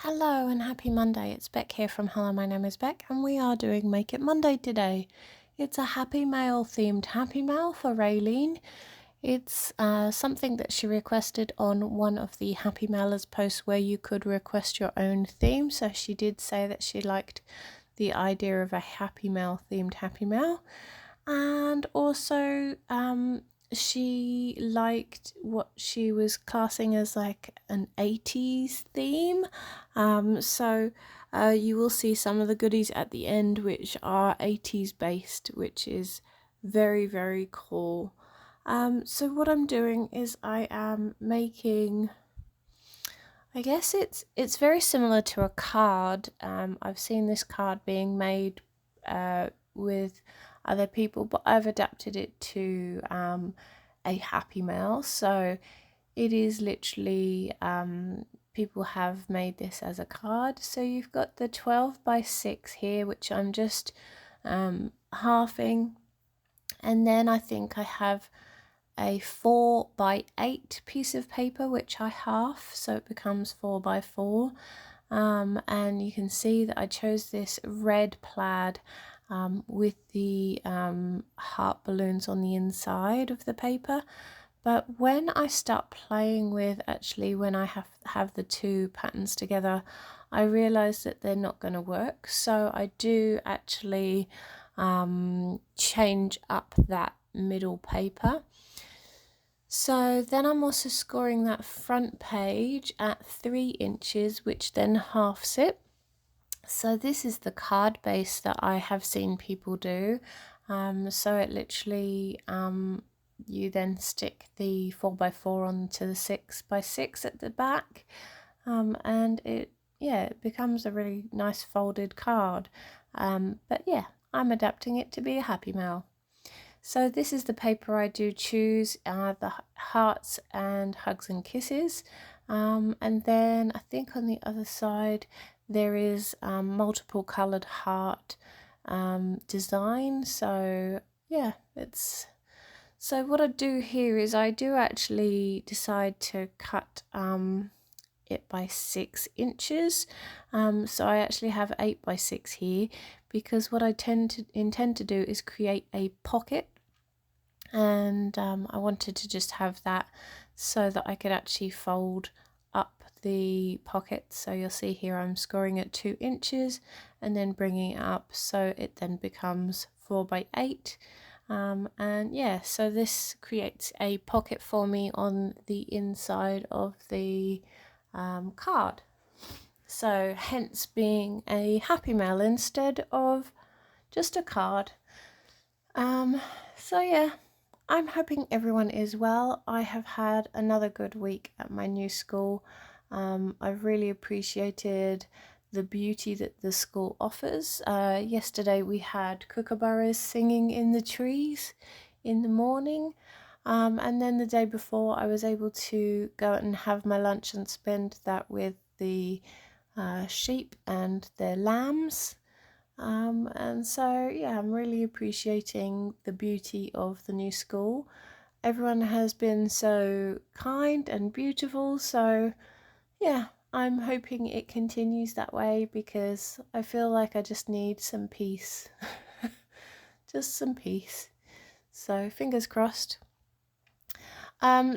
Hello and happy Monday. It's Beck here from Hello, my name is Beck, and we are doing Make It Monday today. It's a Happy Mail themed Happy Mail for Raelene. It's something that she requested on one of the Happy Mailers posts where you could request your own theme. So she did say that she liked the idea of a Happy Mail themed Happy Mail. And also, she liked what she was classing as like an 80s theme. So you will see some of the goodies at the end which are 80s based, which is very, very cool. So what I'm doing is I am making, I guess it's very similar to a card. I've seen this card being made with other people, but I've adapted it to a Happy Mail. So it is literally, people have made this as a card. So you've got the 12 by 6 here, which I'm just halving. And then I think I have a 4 by 8 piece of paper which I half, so it becomes 4 by 4. And you can see that I chose this red plaid with the heart balloons on the inside of the paper. But when I start playing with, actually when I have the two patterns together, I realize that they're not going to work. So I do actually change up that middle paper. So then I'm also scoring that front page at 3 inches, which then halves it. So this is the card base that I have seen people do. So it literally, you then stick the 4 by 4 onto the 6 by 6 at the back, and it becomes a really nice folded card. But yeah, I'm adapting it to be a Happy Mail. So this is the paper I do choose, the hearts and hugs and kisses. And then I think on the other side there is multiple coloured heart design. So yeah, so what I do here is I do actually decide to cut it by 6 inches. So I actually have 8 by 6 here, because what I intend to do is create a pocket, and I wanted to just have that so that I could actually fold up the pocket. So you'll see here I'm scoring at 2 inches and then bringing it up so it then becomes 4 by 8. And yeah, so this creates a pocket for me on the inside of the card. So hence being a Happy Mail instead of just a card. So yeah, I'm hoping everyone is well. I have had another good week at my new school. I've really appreciated the beauty that the school offers. Yesterday we had kookaburras singing in the trees in the morning. And then the day before I was able to go out and have my lunch and spend that with the sheep and their lambs. And so, yeah, I'm really appreciating the beauty of the new school. Everyone has been so kind and beautiful, so yeah, I'm hoping it continues that way, because I feel like I just need some peace. Just some peace. So, fingers crossed.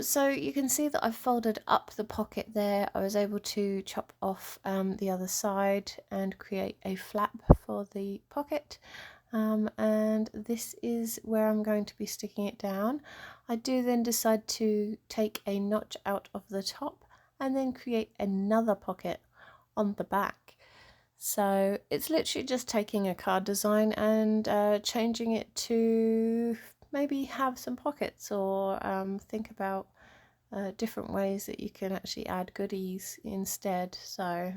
So you can see that I've folded up the pocket there. I was able to chop off the other side and create a flap for the pocket. And this is where I'm going to be sticking it down. I do then decide to take a notch out of the top and then create another pocket on the back. So it's literally just taking a card design and changing it to maybe have some pockets, or think about different ways that you can actually add goodies instead. So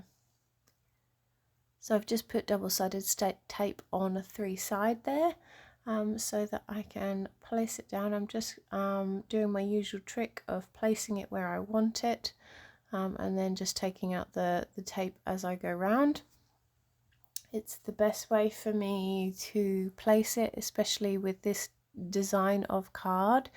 I've just put double-sided tape on a 3 side there, so that I can place it down. I'm just doing my usual trick of placing it where I want it, and then just taking out the tape as I go round. It's the best way for me to place it, especially with this design of card,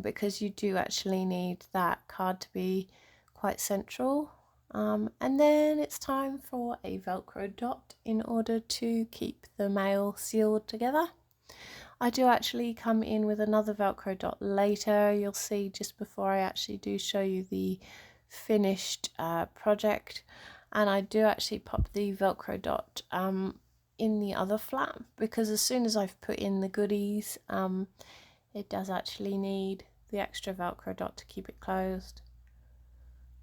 because you do actually need that card to be quite central. And then it's time for a Velcro dot in order to keep the mail sealed together. I do actually come in with another Velcro dot later. You'll see just before I actually do show you the finished project. And I do actually pop the Velcro dot in the other flap, because as soon as I've put in the goodies, it does actually need the extra Velcro dot to keep it closed.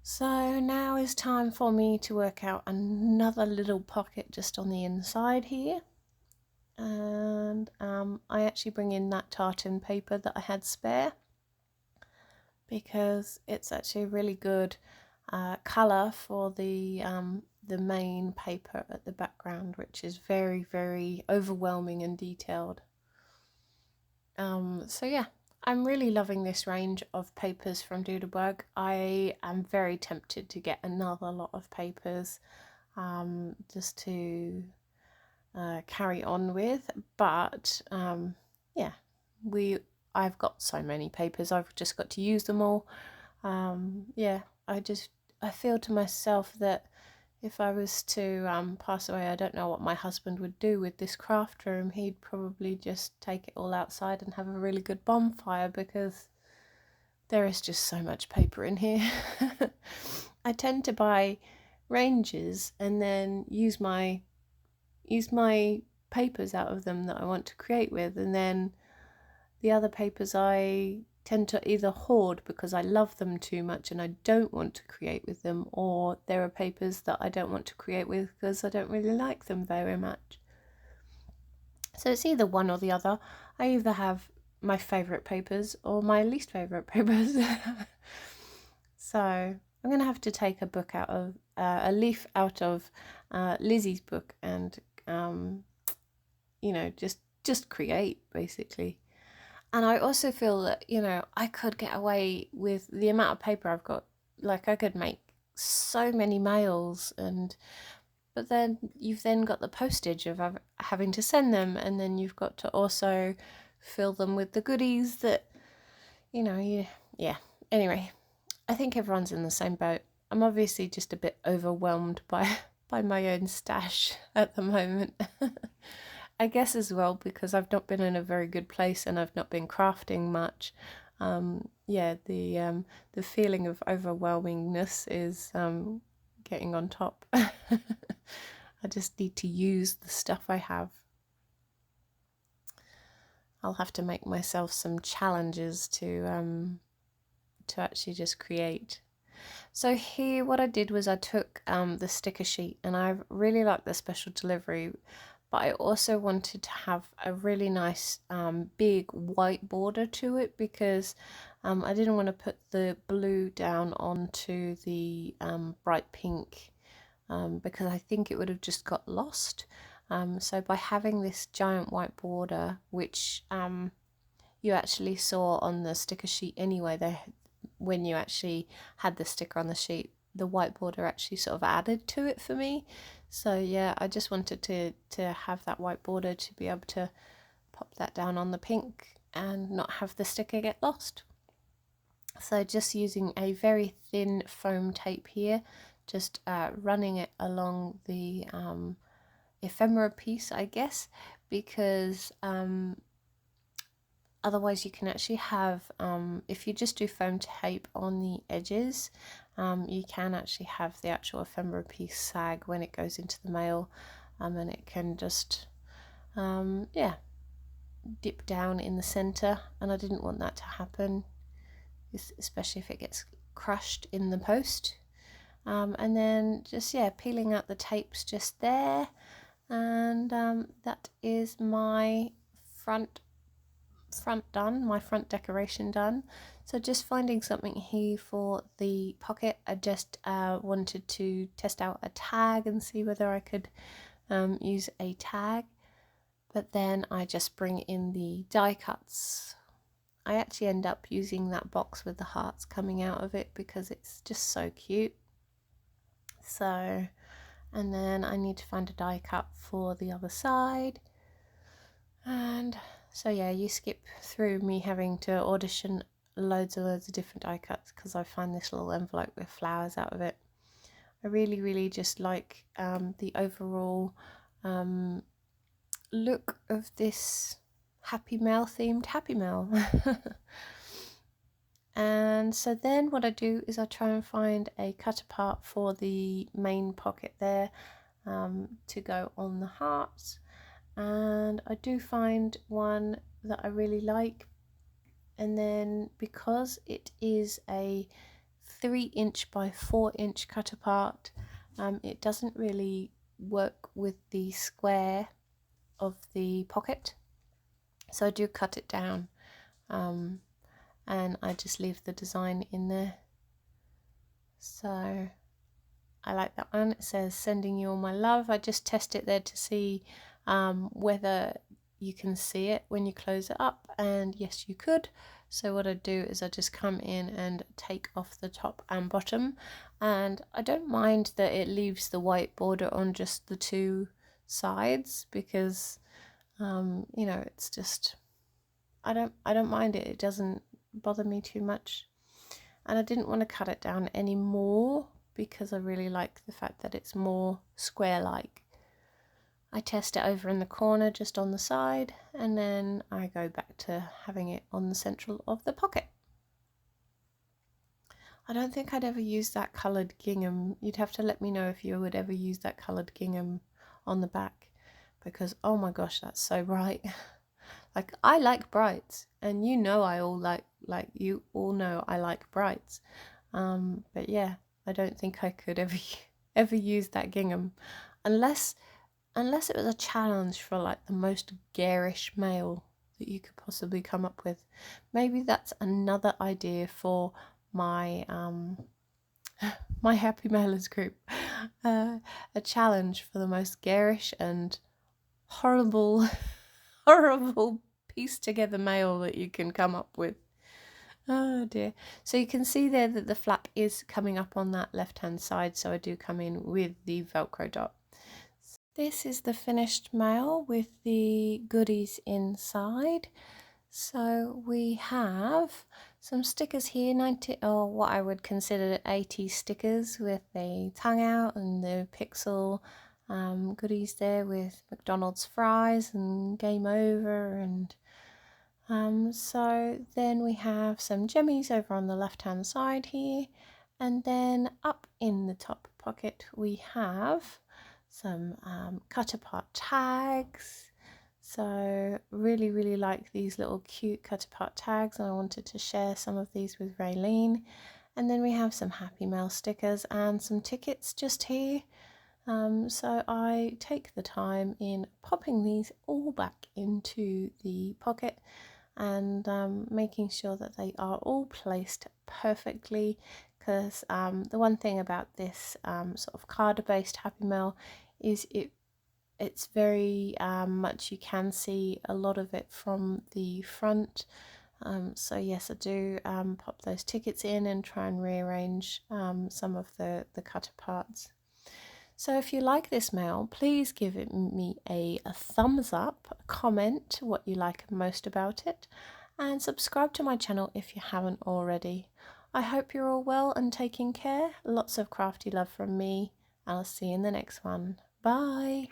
So now is time for me to work out another little pocket just on the inside here. And I actually bring in that tartan paper that I had spare, because it's actually a really good colour for the main paper at the background, which is very, very overwhelming and detailed. So yeah, I'm really loving this range of papers from Doodlebug. I am very tempted to get another lot of papers just to carry on with, but yeah, I've got so many papers, I've just got to use them all. Yeah, I feel to myself that if I was to pass away, I don't know what my husband would do with this craft room. He'd probably just take it all outside and have a really good bonfire, because there is just so much paper in here. I tend to buy ranges and then use my papers out of them that I want to create with, and then the other papers I tend to either hoard because I love them too much and I don't want to create with them, or there are papers that I don't want to create with because I don't really like them very much. So it's either one or the other. I either have my favourite papers or my least favourite papers. So I'm going to have to take a book out of a leaf out of Lizzie's book and you know, just create basically. And I also feel that, you know, I could get away with the amount of paper I've got. Like, I could make so many mails, but then you've then got the postage of having to send them, and then you've got to also fill them with the goodies that, you know, yeah. Anyway, I think everyone's in the same boat. I'm obviously just a bit overwhelmed by my own stash at the moment. I guess as well because I've not been in a very good place and I've not been crafting much. Yeah, the feeling of overwhelmingness is getting on top. I just need to use the stuff I have. I'll have to make myself some challenges to actually just create. So here what I did was I took the sticker sheet, and I really like the special delivery, but I also wanted to have a really nice big white border to it, because I didn't want to put the blue down onto the bright pink, because I think it would have just got lost. So by having this giant white border, which you actually saw on the sticker sheet anyway, when you actually had the sticker on the sheet, the white border actually sort of added to it for me. So yeah, I just wanted to have that white border to be able to pop that down on the pink and not have the sticker get lost. So just using a very thin foam tape here, just running it along the ephemera piece, I guess, because otherwise you can actually have, if you just do foam tape on the edges, you can actually have the actual ephemera piece sag when it goes into the mail, and it can just, yeah, dip down in the centre, and I didn't want that to happen, especially if it gets crushed in the post. And then just, yeah, peeling out the tapes just there, and that is my front done, my front decoration done. So just finding something here for the pocket. I just wanted to test out a tag and see whether I could use a tag, but then I just bring in the die cuts. I actually end up using that box with the hearts coming out of it because it's just so cute. So, and then I need to find a die cut for the other side, and so yeah, you skip through me having to audition loads of different die cuts because I find this little envelope with flowers out of it. I really just like the overall look of this Happy Mail themed Happy Mail. And so then what I do is I try and find a cut apart for the main pocket there to go on the hearts, and I do find one that I really like. And then because it is a 3" by 4" cut apart, it doesn't really work with the square of the pocket, so I do cut it down, and I just leave the design in there. So I like that one. It says sending you all my love. I just test it there to see whether you can see it when you close it up, and yes, you could. So what I do is I just come in and take off the top and bottom, and I don't mind that it leaves the white border on just the two sides, because you know, it's just, I don't mind it. It doesn't bother me too much. And I didn't want to cut it down anymore because I really like the fact that it's more square-like. I test it over in the corner just on the side, and then I go back to having it on the central of the pocket. I don't think I'd ever use that coloured gingham. You'd have to let me know if you would ever use that coloured gingham on the back, because oh my gosh, that's so bright. Like, I like brights, and you know I all like you all know I like brights. But yeah, I don't think I could ever use that gingham unless it was a challenge for like the most garish mail that you could possibly come up with. Maybe that's another idea for my my Happy Mailers group. A challenge for the most garish and horrible piece together mail that you can come up with. Oh dear. So you can see there that the flap is coming up on that left hand side, so I do come in with the Velcro dot. This is the finished mail with the goodies inside. So we have some stickers here, 90, or what I would consider 80 stickers, with the tongue out and the pixel goodies there with McDonald's fries and game over, and so then we have some jemmies over on the left hand side here, and then up in the top pocket we have some cut apart tags. So really like these little cute cut apart tags, and I wanted to share some of these with Raelene. And then we have some Happy Mail stickers and some tickets just here. So I take the time in popping these all back into the pocket and making sure that they are all placed perfectly, because the one thing about this sort of card based Happy Mail is it's very much, you can see a lot of it from the front. So yes, I do pop those tickets in and try and rearrange some of the cut aparts. So if you like this mail, please give me a thumbs up, comment what you like most about it, and subscribe to my channel if you haven't already. I hope you're all well and taking care. Lots of crafty love from me. I'll see you in the next one. Bye!